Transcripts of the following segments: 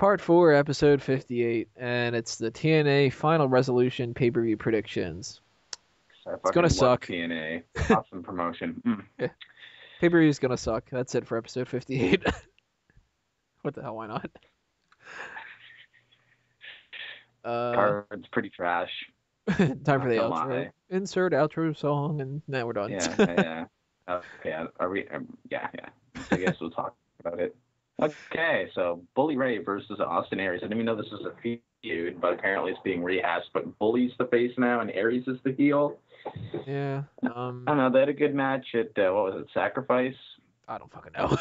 Part 4, episode 58, and it's the TNA Final Resolution pay-per-view predictions. I It's gonna fucking love suck. TNA. Awesome promotion. Yeah, pay-per-view is gonna suck. That's it for episode 58. What the hell, why not? Uh, Card's pretty trash. Time for Not the gonna outro. lie. Insert outro song, and now we're done. Yeah. Okay, are we? Yeah. I guess we'll talk about it. Okay, so Bully Ray versus Austin Aries. I didn't even know this was a feud, but apparently it's being rehashed. But Bully's the face now, and Aries is the heel. Yeah, I don't know. They had a good match at what was it? Sacrifice. I don't fucking know.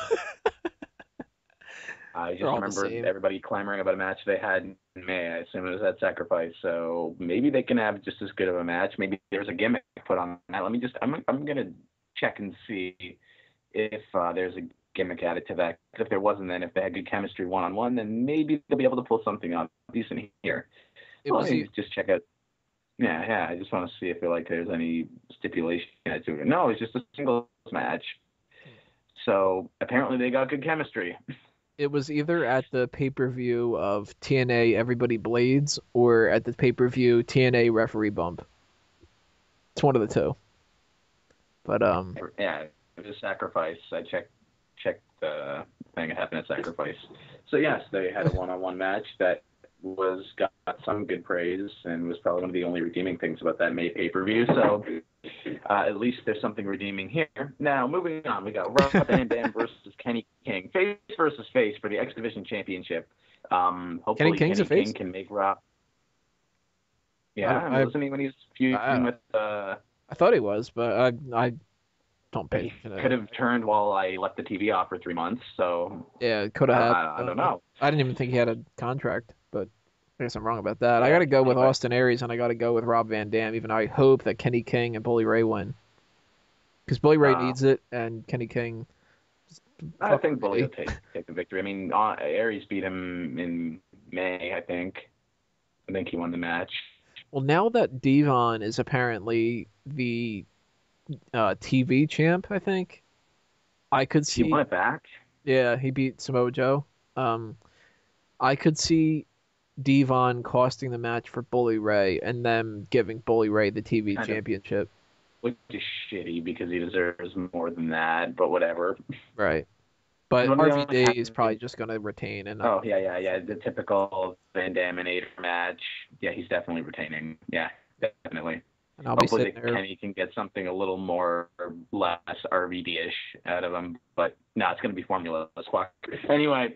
I They're just all the remember same. everybody clamoring about a match they had in May. I assume it was at Sacrifice. So maybe they can have just as good of a match. Maybe there's a gimmick put on that. I'm gonna check and see if there's a gimmick added to that. If there wasn't, then if they had good chemistry one-on-one, then maybe they'll be able to pull something up decent here. It Well, was let me just check out. Yeah. I just want to see if there's any stipulation added to it. No, it's just a singles match. So apparently they got good chemistry. it was either at the pay-per-view of TNA Everybody Blades or at the pay-per-view TNA Referee Bump. It's one of the two. But Yeah, it was Sacrifice. I checked the thing that happened at Sacrifice. So yes, they had a one-on-one match that got some good praise and was probably one of the only redeeming things about that May pay-per-view. So at least there's something redeeming here. Now moving on, we got Rob Van Dam versus Kenny King, face versus face for the X Division Championship. Kenny Hopefully King's a Kenny face? King can make Rob. I, Yeah, I, wasn't he when he was feuding I, with? I thought he was, but I don't pay He attention to could that. have turned while I left the TV off for 3 months. So Yeah, could have had. I don't know. I didn't even think he had a contract, but I guess I'm wrong about that. I Yeah. got to go with Anyway, Austin Aries, and I got to go with Rob Van Dam, even though I hope that Kenny King and Bully Ray win. Because Bully Ray uh, needs it, and Kenny King, I fuck think Bully Ray. will take the victory. I mean, Aries beat him in May. I think he won the match. Well, now that Devon is apparently the TV champ, I think, I could He won see. it back. Yeah, he beat Samoa Joe. Um, I could see Devon costing the match for Bully Ray and them giving Bully Ray the TV Kind of, championship. which is shitty because he deserves more than that. But whatever. Right. But One of the only RVD is probably times. just going to retain and not. Oh yeah. The typical Van Daminator match. Yeah, he's definitely retaining. Yeah, definitely. And I'll be Hopefully sitting there. Kenny can get something a little more or less RVD-ish out of him, but no, it's going to be Formula Squawk. Anyway,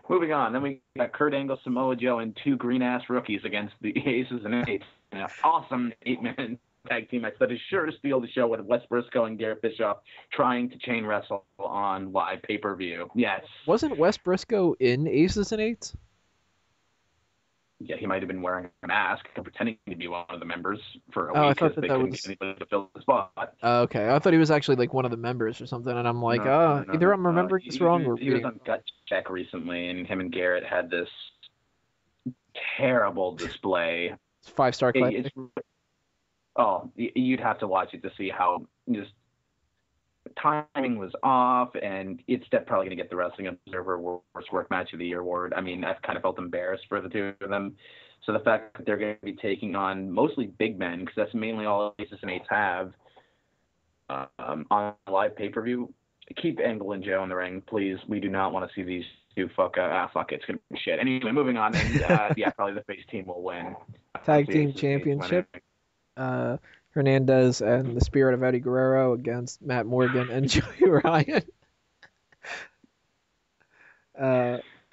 moving on. Then we got Kurt Angle, Samoa Joe, and two green-ass rookies against the Aces and Eights. An awesome 8-man tag team match that is sure to steal the show with Wes Brisco and Garett Bischoff trying to chain wrestle on live pay-per-view. Yes. Wasn't Wes Brisco in Aces and Eights? Yeah, he might have been wearing a mask and pretending to be one of the members for a Oh, I week thought because they that couldn't was. get anybody to fill the spot. Okay, I thought he was actually like one of the members or something, and I'm like, No. either I'm remembering this wrong or He was reading. on Gut Check recently, and him and Garett had this terrible display. 5-star It, classic. it's you'd have to watch it to see how just timing was off, and it's probably going to get the Wrestling Observer Worst Work Match of the Year award. I mean, I've kind of felt embarrassed for the two of them. So the fact that they're going to be taking on mostly big men, because that's mainly all Aces and Eights have, on live pay-per-view, keep Angle and Joe in the ring, please. We do not want to see these two fuck it. It's going to be shit. Anyway, moving on. And yeah, probably the face team will win. Tag team championship. Hernandez and the Spirit of Eddie Guerrero against Matt Morgan and Joey Ryan.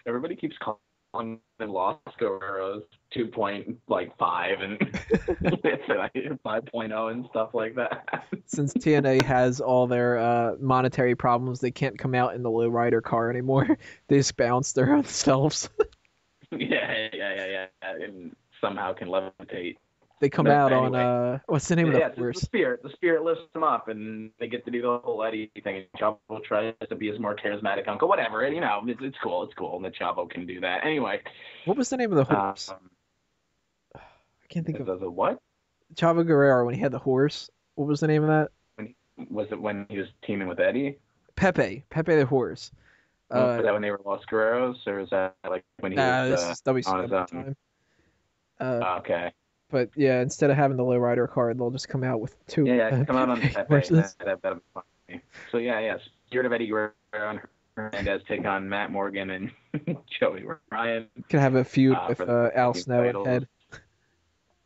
Everybody keeps calling them Los Guerreros 2.5 and 5.0 and stuff like that. Since TNA has all their monetary problems, they can't come out in the lowrider car anymore. They just bounce their own selves. Yeah. And somehow can levitate. They come But out anyway. on what's the name of the horse? The spirit lifts them up, and they get to do the whole Eddie thing. And Chavo tries to be his more charismatic uncle, whatever. And, it's cool. It's cool, and the Chavo can do that. Anyway, What was the name of the horse? I can't think of the what? Chavo Guerrero when he had the horse. What was the name of that? Was it when he was teaming with Eddie? Pepe the horse. Was that when they were Los Guerreros, or is that like when he Nah, was this is on WCW his at the own? time. Uh, Okay. but yeah, instead of having the lowrider card, they'll just come out with two Yeah, come out on PPV Pepe. horses. That'll be funny. So yeah. Spirit of Eddie Guerrero and Hernandez take on Matt Morgan and Joey Ryan Could have a feud for with the tag Al team Snow and titles. Head.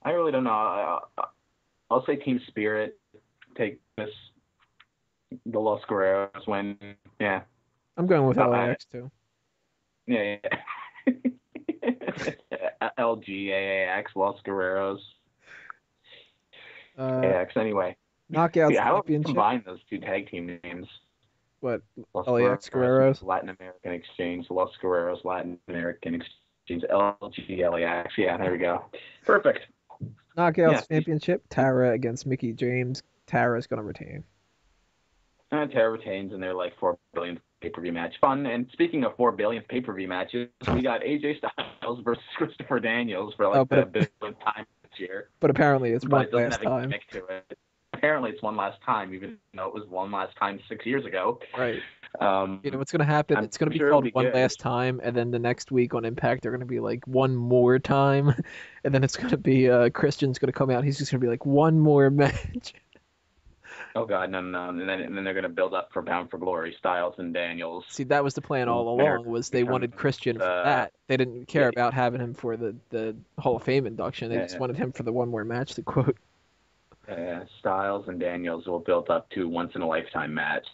I really don't know. I'll say Team Spirit take the Los Guerreros win. Yeah. I'm going with Uh, LAX too. yeah. LGAAX, Los Guerreros. Uh, AX anyway. Knockouts Yeah, how about we Championship. combine those two tag team names? What? Los LAX Guerreros Guerreros. Latin American Exchange, Los Guerreros Latin American Exchange, LGLAX. Yeah, there we go. Perfect. Yeah, Knockouts Championship. Tara against Mickie James. Tara's gonna retain. Tara retains, and they're like 4 billion pay-per-view match. Fun. And speaking of 4 billion pay-per-view matches, we got AJ Styles versus Christopher Daniels for Oh, like the billionth time this year. but apparently it's But one it doesn't last have a time. gimmick to it. Apparently, it's one last time, even though it was one last time 6 years ago. Right. You know what's gonna happen? I'm It's gonna be sure it'll called be One good. Last Time, and then the next week on Impact they're gonna be like one more time, and then it's gonna be Christian's gonna come out. He's just gonna be like one more match. Oh God, no. And then they're gonna build up for Bound for Glory, Styles and Daniels. See, that was the plan all along. Was they Becomes wanted Christian for that? They didn't care yeah, about having him for the Hall of Fame induction. They just wanted him for the one more match. To quote. Styles and Daniels will build up to once in a lifetime match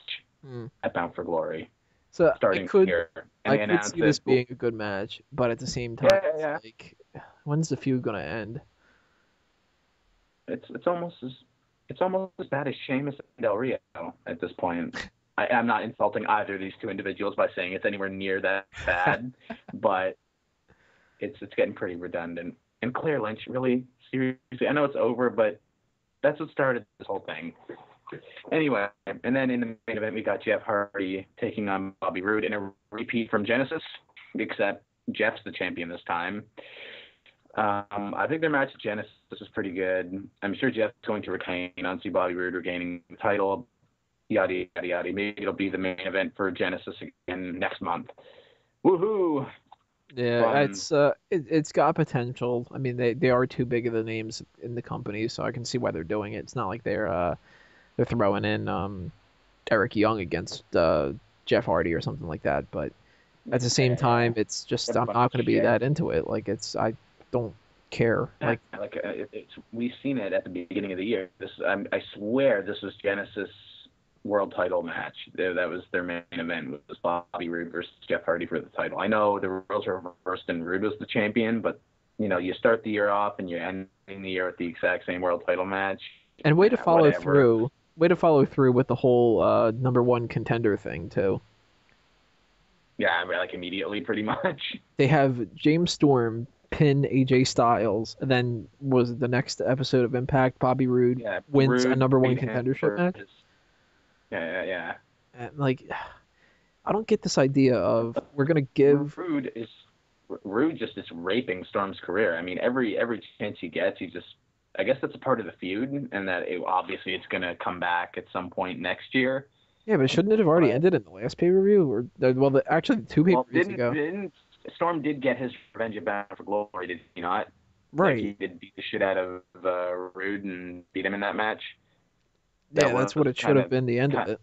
at Bound for Glory. So Starting here. And I they could see this being a good match, but at the same time, it's like, when's the feud gonna end? It's almost as bad as Sheamus and Del Rio at this point. I'm not insulting either of these two individuals by saying it's anywhere near that bad, but it's getting pretty redundant. And Claire Lynch, really, seriously, I know it's over, but that's what started this whole thing. Anyway, and then in the main event, we got Jeff Hardy taking on Bobby Roode in a repeat from Genesis, except Jeff's the champion this time. I think their match at Genesis is pretty good. I'm sure Jeff's going to retain. I don't see Bobby Roode regaining the title. Yada, yada, yada. Maybe it'll be the main event for Genesis again next month. Woohoo! Yeah, it's got potential. I mean, they are too big of the names in the company, so I can see why they're doing it. It's not like they're throwing in Eric Young against Jeff Hardy or something like that. But at the same time, it's just I'm not going to be that into it. Like I don't care. Like we've seen it at the beginning of the year. I swear this was Genesis world title match. That was their main event. Was Bobby Roode versus Jeff Hardy for the title. I know the roles are reversed and Roode was the champion, but you start the year off and you're ending the year with the exact same world title match. And way to follow through. Way to follow through with the whole number one contender thing too. Yeah, like immediately, pretty much. They have James Storm pin AJ Styles, and then was the next episode of Impact, Bobby Roode wins a number one contendership match. Yeah. And like, I don't get this idea of we're gonna give Roode just is raping Storm's career. I mean, every chance he gets, I guess that's a part of the feud, and that obviously it's gonna come back at some point next year. Yeah, but shouldn't it have already ended in the last pay-per-view? Or actually the two pay-per-views ago. Storm did get his revenge at Bound for Glory, did he not? Right. Like he did beat the shit out of Roode and beat him in that match. Yeah, that's what it should have been, the end of it.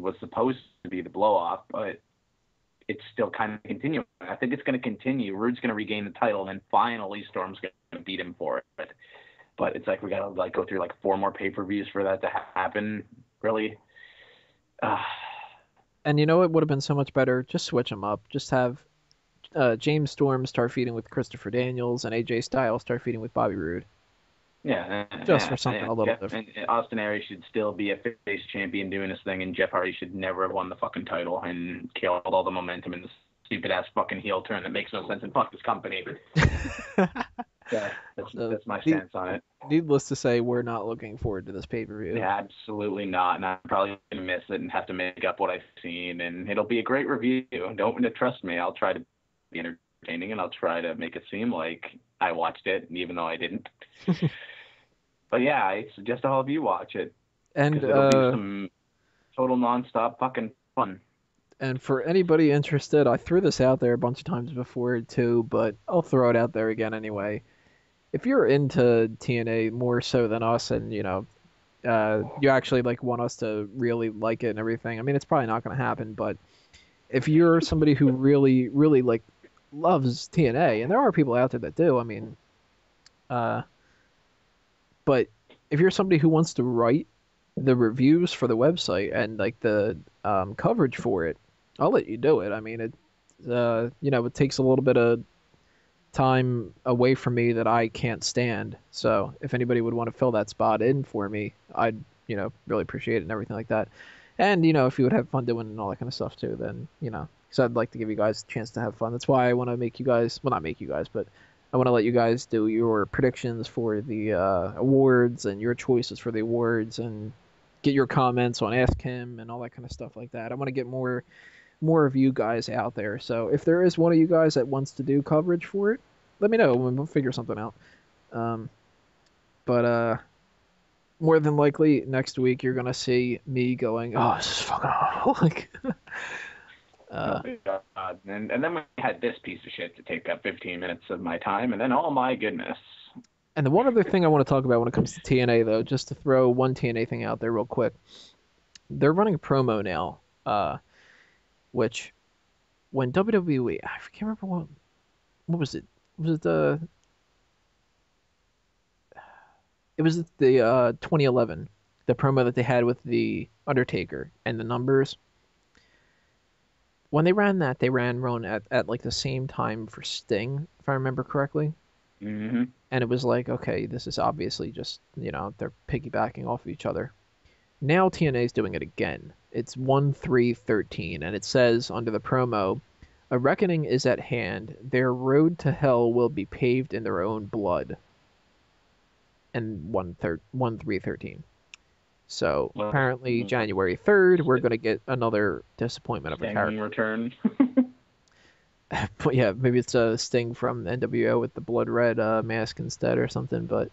Was supposed to be the blow-off, but it's still kind of continuing. I think it's going to continue. Roode's going to regain the title, and then finally Storm's going to beat him for it. But it's like we got to go through 4 more pay-per-views for that to happen, really. And you know what would have been so much better? Just switch them up. Just have James Storm start feuding with Christopher Daniels and AJ Styles start feuding with Bobby Roode. Yeah. Just for something a little different. And Austin Aries should still be a face champion doing his thing, and Jeff Hardy should never have won the fucking title and killed all the momentum in the stupid-ass fucking heel turn that makes no sense, and fuck this company. Yeah, that's my stance on it. Needless to say, we're not looking forward to this pay-per-view. Yeah, absolutely not. And I'm probably going to miss it and have to make up what I've seen. And it'll be a great review. Don't trust me. I'll try to be entertaining, and I'll try to make it seem like I watched it, even though I didn't. But yeah, I suggest all of you watch it. And it'll be some total nonstop fucking fun. And for anybody interested, I threw this out there a bunch of times before too, but I'll throw it out there again anyway. If you're into TNA more so than us, and you actually like want us to really like it and everything, I mean, it's probably not going to happen. But if you're somebody who really, really like loves TNA, and there are people out there that do, I mean, uh, but if you're somebody who wants to write the reviews for the website and like the coverage for it, I'll let you do it. I mean, it takes a little bit of time away from me that I can't stand. So if anybody would want to fill that spot in for me, I'd, really appreciate it and everything like that. And, if you would have fun doing and all that kind of stuff too, then, because I'd like to give you guys a chance to have fun. That's why I want to make you guys, well, not make you guys, but I want to let you guys do your predictions for the awards and your choices for the awards and get your comments on Ask Him and all that kind of stuff like that. I want to get more of you guys out there. So if there is one of you guys that wants to do coverage for it, let me know and we'll figure something out. But more than likely next week you're gonna see me going, oh, this is fucking awful. Like, oh my God. And then we had this piece of shit to take up 15 minutes of my time, and then oh my goodness. And the one other thing I want to talk about when it comes to TNA though, just to throw one TNA thing out there real quick, they're running a promo now, which when WWE, I can't remember what was it? Was it the? It was the 2011, the promo that they had with the Undertaker and the numbers. When they ran that, they ran Rowan at like the same time for Sting, if I remember correctly. Mm-hmm. And it was like, okay, this is obviously just, they're piggybacking off of each other. Now TNA is doing it again. It's 1-3-13, and it says under the promo, a reckoning is at hand. Their road to hell will be paved in their own blood. And 1-3-13. So apparently January 3rd, we're going to get another disappointment of a character. Return. But yeah, maybe it's a Sting from NWO with the blood red mask instead or something. But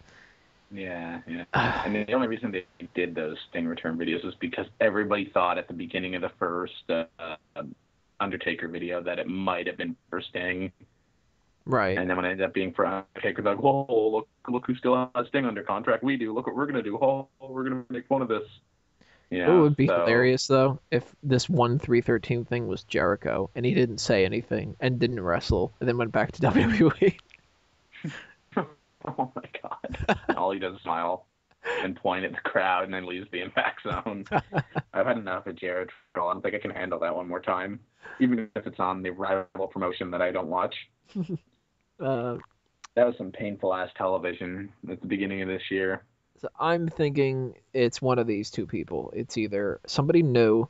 yeah. And the only reason they did those Sting return videos was because everybody thought at the beginning of the first Undertaker video that it might have been for Sting. Right. And then when it ended up being for Undertaker, like, whoa, look who still has Sting under contract. We do. Look what we're gonna do. Oh, we're gonna make fun of this. It would be hilarious though if this 1-3-13 thing was Jericho and he didn't say anything and didn't wrestle and then went back to WWE. Oh my God! All he does is smile and point at the crowd and then leaves the Impact Zone. I've had enough of Jared. I don't think I can handle that one more time, even if it's on the rival promotion that I don't watch. That was some painful ass television at the beginning of this year. So I'm thinking it's one of these two people. It's either somebody new,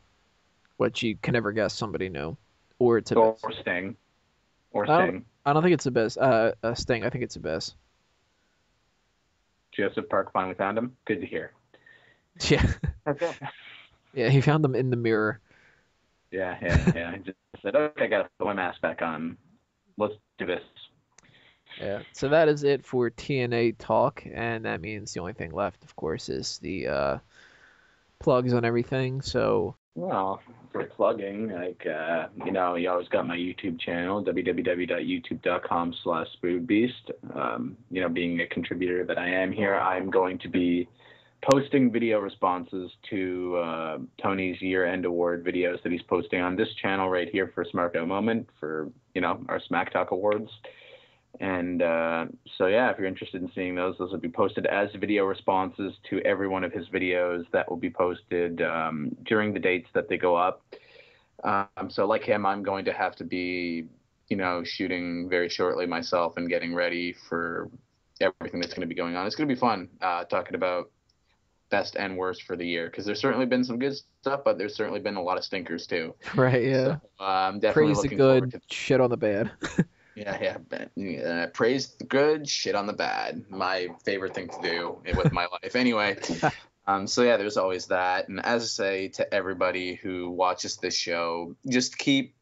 which you can never guess somebody new, or it's or Sting. Or Sting. I don't think it's Abyss. Sting. I think it's Abyss. Joseph Park finally found him. Good to hear. Yeah. Yeah, he found them in the mirror. Yeah. I just said, okay, I gotta put my mask back on. Let's do this. Yeah, so that is it for TNA talk, and that means the only thing left, of course, is the plugs on everything. So, well, for plugging, like you always got my YouTube channel, www.youtube.com/spoodbeast. Being a contributor that I am here, I'm going to be posting video responses to Tony's year-end award videos that he's posting on this channel right here for Smark Moment for our Smack Talk Awards. And so, yeah, if you're interested in seeing those will be posted as video responses to every one of his videos that will be posted during the dates that they go up. So like him, I'm going to have to be, shooting very shortly myself and getting ready for everything that's going to be going on. It's going to be fun talking about best and worst for the year, because there's certainly been some good stuff, but there's certainly been a lot of stinkers too. Right, yeah. So, I'm definitely praise the good, shit on the bad. Yeah. Praise the good, shit on the bad. My favorite thing to do with my life. Anyway, so yeah, there's always that. And as I say to everybody who watches this show, just keep,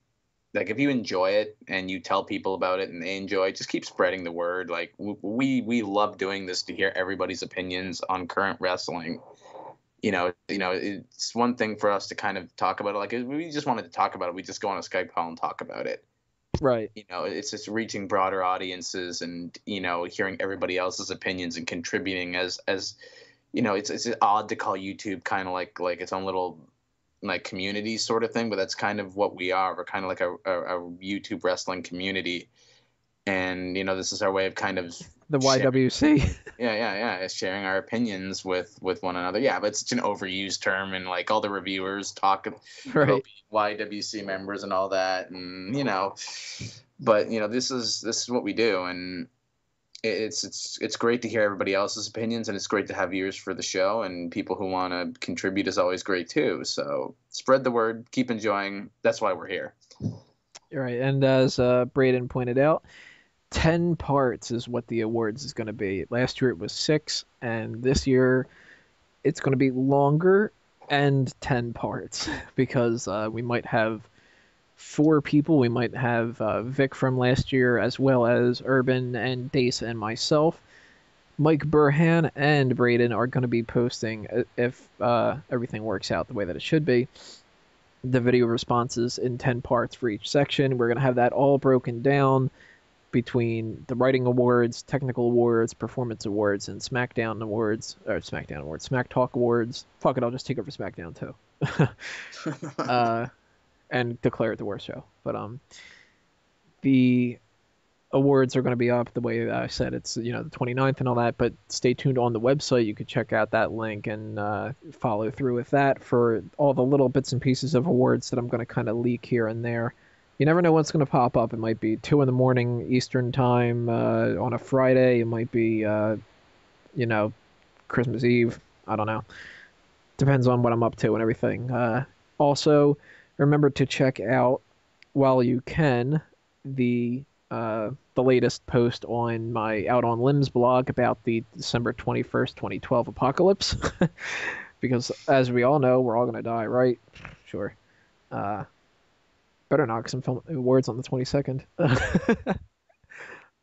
like, if you enjoy it and you tell people about it and they enjoy it, just keep spreading the word. Like, we love doing this to hear everybody's opinions on current wrestling. it's one thing for us to kind of talk about it. Like, if we just wanted to talk about it, we just go on a Skype call and talk about it. Right. It's just reaching broader audiences and, hearing everybody else's opinions and contributing as it's odd to call YouTube kind of like its own little like community sort of thing, but that's kind of what we are. We're kind of like a YouTube wrestling community. And, this is our way of kind of the YWC. Yeah. Sharing our opinions with one another. Yeah, but it's such an overused term, and like all the reviewers talk about YWC members and all that, and but this is what we do, and it's great to hear everybody else's opinions, and it's great to have ears for the show, and people who want to contribute is always great too. So spread the word, keep enjoying. That's why we're here. Right, and as Braden pointed out, 10 parts is what the awards is going to be. Last year it was 6, and this year it's going to be longer and 10 parts because we might have 4 people. We might have Vic from last year, as well as Urban and Dace and myself. Mike Burhan and Braden are going to be posting, if everything works out the way that it should be, the video responses in 10 parts for each section. We're going to have that all broken down between the writing awards, technical awards, performance awards, and Smack Talk awards. Fuck it, I'll just take over SmackDown too. And declare it the worst show. But the awards are going to be up the way I said. It's the 29th and all that, but stay tuned on the website. You could check out that link and follow through with that for all the little bits and pieces of awards that I'm going to kind of leak here and there. You never know what's going to pop up. It might be 2 a.m. Eastern time on a Friday. It might be, Christmas Eve. I don't know. Depends on what I'm up to and everything. Also, remember to check out, while you can, the latest post on my Out on Limbs blog about the December 21st, 2012 apocalypse. Because, as we all know, we're all going to die, right? Sure. Better knock some film awards on the 22nd.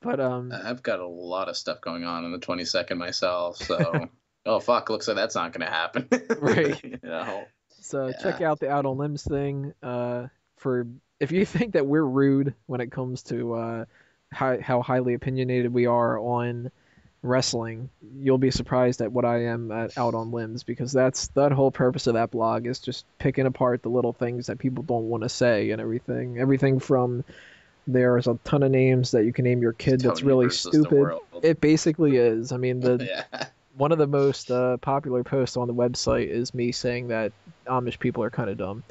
But I've got a lot of stuff going on the 22nd myself, so oh fuck, looks like that's not going to happen. Right. So check out the Out on Limbs thing. For if you think that we're rude when it comes to how highly opinionated we are on wrestling, you'll be surprised at what I am at Out on Limbs, because that whole purpose of that blog is just picking apart the little things that people don't want to say and everything from there's a ton of names that you can name your kid that's really stupid. It basically is. I mean, one of the most popular posts on the website is me saying that Amish people are kind of dumb.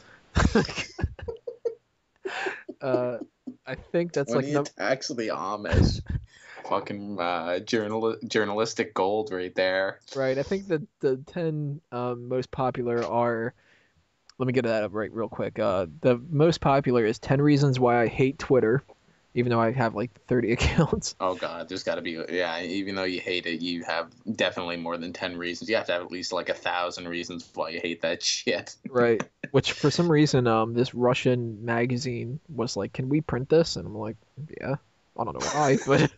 I think that's when he attacks the Amish. Fucking journalistic gold right there. Right. I think that the 10 most popular are, let me get that up right real quick. The most popular is 10 Reasons Why I Hate Twitter, even though I have like 30 accounts. Oh god, there's got to be, yeah, even though you hate it, you have definitely more than 10 reasons. You have to have at least like 1,000 reasons why you hate that shit. Right. Which for some reason this Russian magazine was like, can we print this? And I'm like, yeah, I don't know why, but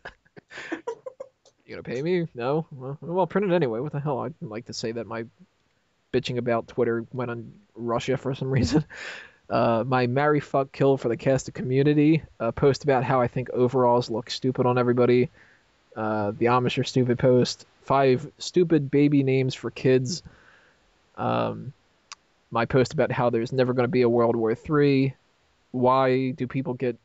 you gonna pay me? No? Well, print it anyway. What the hell? I'd like to say that my bitching about Twitter went on Russia for some reason. My marry, fuck, kill for the casted community post about how I think overalls look stupid on everybody. The Amish are stupid post. 5 stupid baby names for kids. My post about how there's never going to be a World War III. Why do people get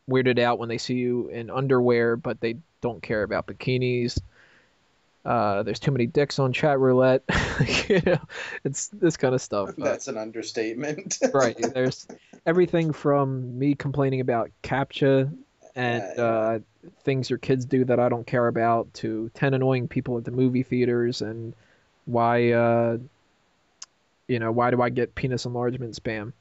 weirded out when they see you in underwear, but they don't care about bikinis? There's too many dicks on chat roulette. It's this kind of stuff. That's an understatement. Right. There's everything from me complaining about CAPTCHA and things your kids do that I don't care about, to 10 annoying people at the movie theaters, and why do I get penis enlargement spam?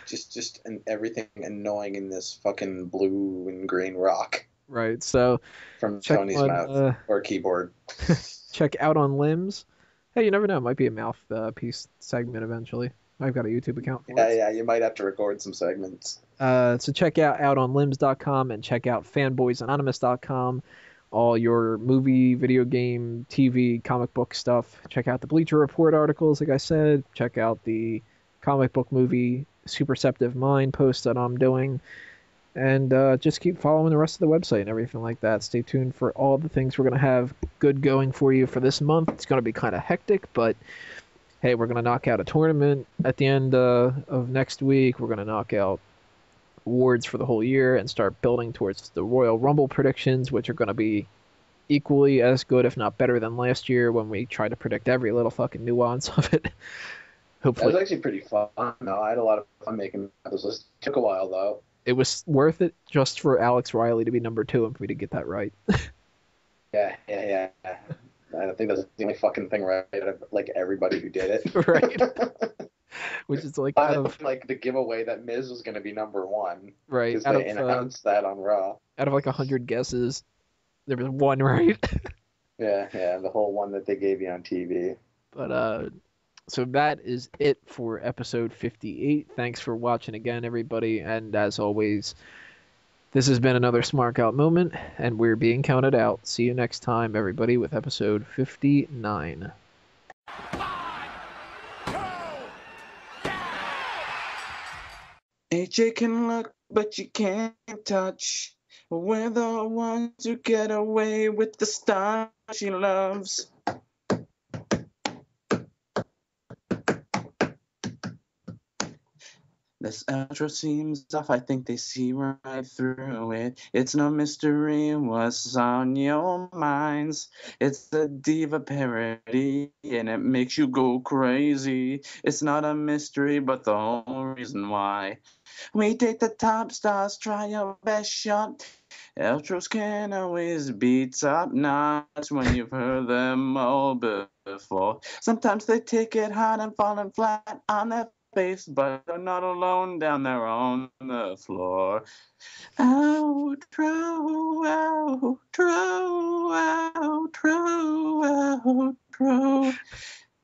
just everything annoying in this fucking blue and green rock. Right, so from Tony's mouth or keyboard. Check Out on Limbs. Hey, you never know, it might be a mouthpiece segment eventually. I've got a YouTube account for it. Yeah, you might have to record some segments. So check out outonlimbs.com and check out fanboysanonymous.com. all your movie, video game, TV, comic book stuff. Check out the Bleacher Report articles, like I said. Check out the comic book movie Superceptive Mind post that I'm doing. And just keep following the rest of the website and everything like that. Stay tuned for all the things we're going to have good going for you for this month. It's going to be kind of hectic, but hey, we're going to knock out a tournament at the end of next week. We're going to knock out awards for the whole year and start building towards the Royal Rumble predictions, which are going to be equally as good, if not better, than last year when we tried to predict every little fucking nuance of it. Hopefully. That was actually pretty fun. No, I had a lot of fun making those lists. It took a while, though. It was worth it just for Alex Riley to be number 2 and for me to get that right. Yeah. I think that's the only fucking thing right out of, like, everybody who did it. Right. Which is like out of... like the giveaway that Miz was going to be number 1. Right. Because they announced that on Raw. Out of like 100 guesses, there was one right. Yeah, the whole one that they gave you on TV. But, so that is it for episode 58. Thanks for watching again, everybody. And as always, this has been another Smark Out moment, and we're being counted out. See you next time, everybody, with episode 59. AJ can look, but you can't touch. We're the ones who get away with the style she loves. This outro seems off, I think they see right through it. It's no mystery what's on your minds. It's the diva parody, and it makes you go crazy. It's not a mystery, but the whole reason why. We take the top stars, try your best shot. Outros can always be top notch when you've heard them all before. Sometimes they take it hard and falling flat on their face, but they're not alone down there on the floor. Outro, outro, outro, outro.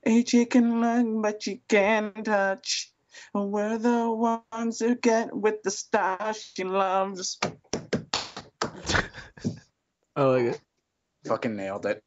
AJ can look, but you can't touch. We're the ones who get with the style she loves. I like it. Fucking nailed it.